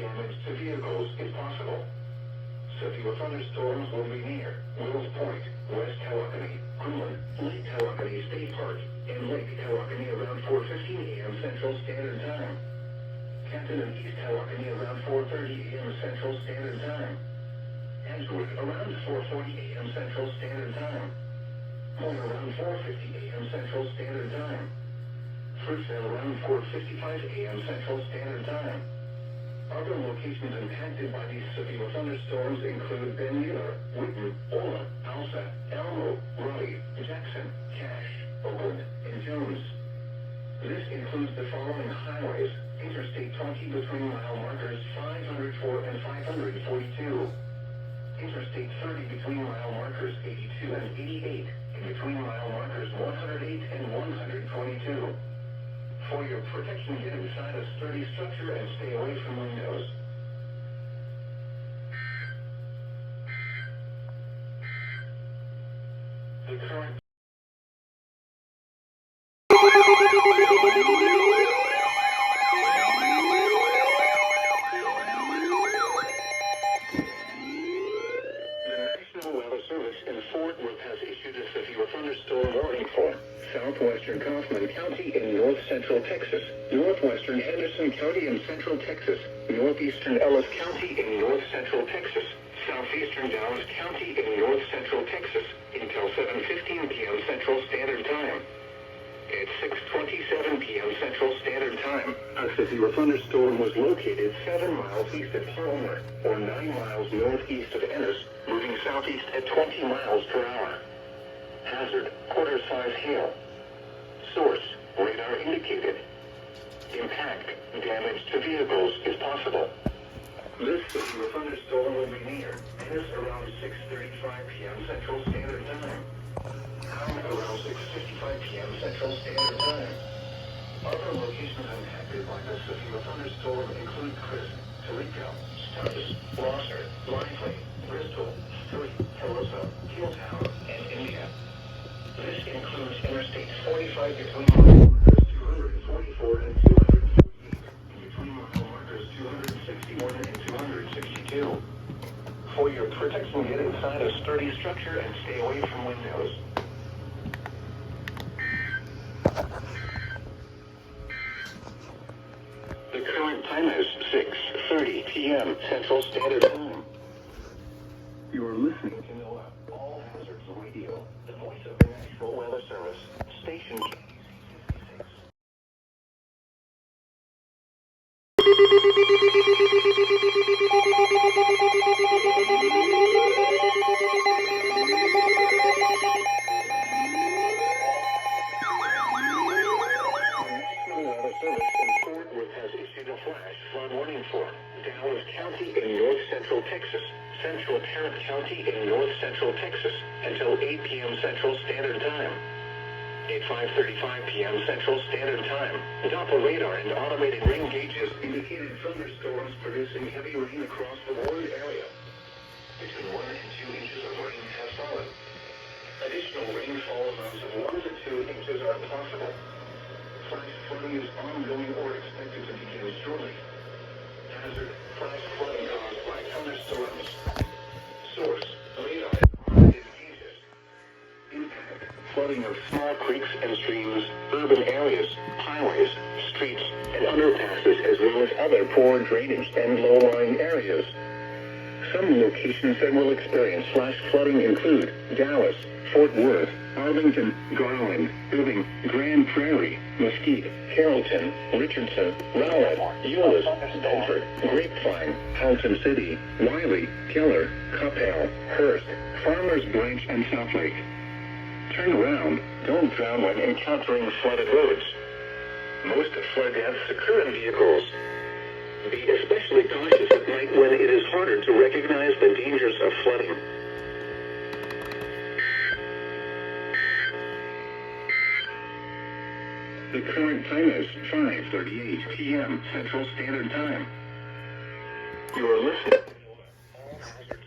damage to vehicles is possible. Severe thunderstorms will be near Wills Point, West Tawakoni, Greenland, Lake Tawakoni State Park, and Lake Tawakoni around 4:15 a.m. Central Standard Time. Canton and East Tawakoni around 4:30 a.m. Central Standard Time. Edgewood around 4:40 a.m. Central Standard Time. Home around 4:50 a.m. Central Standard Time. Fruitvale around 4:55 a.m. Central Standard Time. Other locations impacted by these severe thunderstorms include Ben Mueller, Wheaton, Ola, Alsa, Elmo, Raleigh, Jackson, Cache, Oakland, and Jones. This includes the following highways: Interstate 20 between mile markers 504 and 542. Interstate 30 between mile markers 82 and 88, and between mile markers 108 and 122. For your protection, get inside a sturdy structure and stay away from windows. The current National Weather Service in Fort Worth has issued a severe thunderstorm warning for southwestern Kaufman County in north central Texas, northwestern Henderson County in central Texas, northeastern Ellis County in north central Texas, southeastern Dallas County in north central Texas until 7:15 p.m. Central Standard Time. At 6:27 p.m. Central Standard Time, a severe thunderstorm was located 7 miles east of Palmer, or 9 miles northeast of Ennis, moving southeast at 20 miles per hour. Hazard, quarter-size hail. Source, radar indicated. Impact, damage to vehicles is possible. This severe thunderstorm will be near Ennis around 6:35 p.m. Central Standard Time. Around 6:55 p.m. Central Standard Time. Other locations impacted by the severe thunderstorm include Crisp, Tarico, Stubbs, Rosser, Lively, Bristol, Street, Carosa, Hilltown, and India. This includes Interstate 45 between mile markers 244 and 248, and between mile markers 261 and 262. For your protection, get inside a sturdy structure and stay away from windows. The current time is 6:30 p.m. Central Standard Time. You are listening to NOAA All Hazards Radio, the voice of the National Weather Service, station KC66. Flood warning for Dallas County in north central Texas, central Tarrant County in north central Texas until 8 p.m. Central Standard Time. At 5:35 p.m. Central Standard Time, Doppler radar and automated rain gauges indicated thunderstorms producing heavy rain across the warned area. Between 1 and 2 inches of rain have fallen. Additional rainfall amounts of 1 to 2 inches are possible. Flash flooding is ongoing or expected to begin shortly. Hazard, flash flooding caused by thunderstorms. Source, radar and gauges. Impact, flooding of small creeks and streams, urban areas, highways, streets, and underpasses, as well as other poor drainage and low-lying areas. Some locations that will experience flash flooding include Dallas, Fort Worth, Arlington, Garland, Irving, Grand Prairie, Mesquite, Carrollton, Richardson, Rowlett, Euless, Bedford, Grapevine, Halton City, Wiley, Keller, Coppell, Hearst, Farmers Branch, and Southlake. Turn around. Don't drown when encountering flooded roads. Most flood deaths occur in vehicles. Be especially cautious at night when it is harder to recognize the dangers of flooding. The current time is 5:38 p.m. Central Standard Time. You are listening to All Hazards